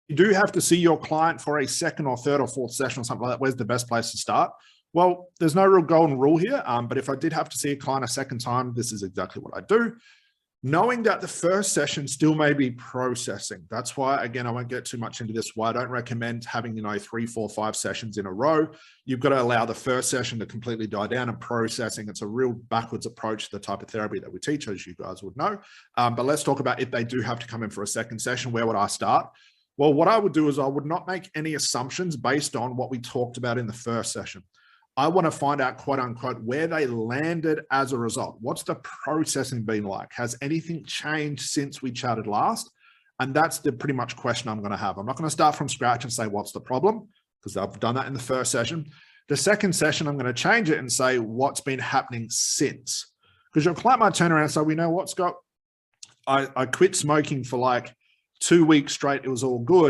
You do have to see your client for a second or third or fourth session or something like that. Where's the best place to start? Well, there's no real golden rule here, but if I did have to see a client a second time, this is exactly what I do. Knowing that the first session still may be processing. That's why, again, I won't get too much into this, why I don't recommend having, 3, 4, 5 sessions in a row. You've got to allow the first session to completely die down and processing. It's a real backwards approach to the type of therapy that we teach, as you guys would know. But let's talk about if they do have to come in for a second session, where would I start? Well, what I would do is I would not make any assumptions based on what we talked about in the first session. I want to find out, quote unquote, where they landed as a result. What's the processing been like? Has anything changed since we chatted last? And that's the pretty much question I'm going to have. I'm not going to start from scratch and say, what's the problem? Because I've done that in the first session. The second session, I'm going to change it and say, what's been happening since? Because your client might turn around and say, we know what, Scott, I quit smoking for like 2 weeks straight. It was all good.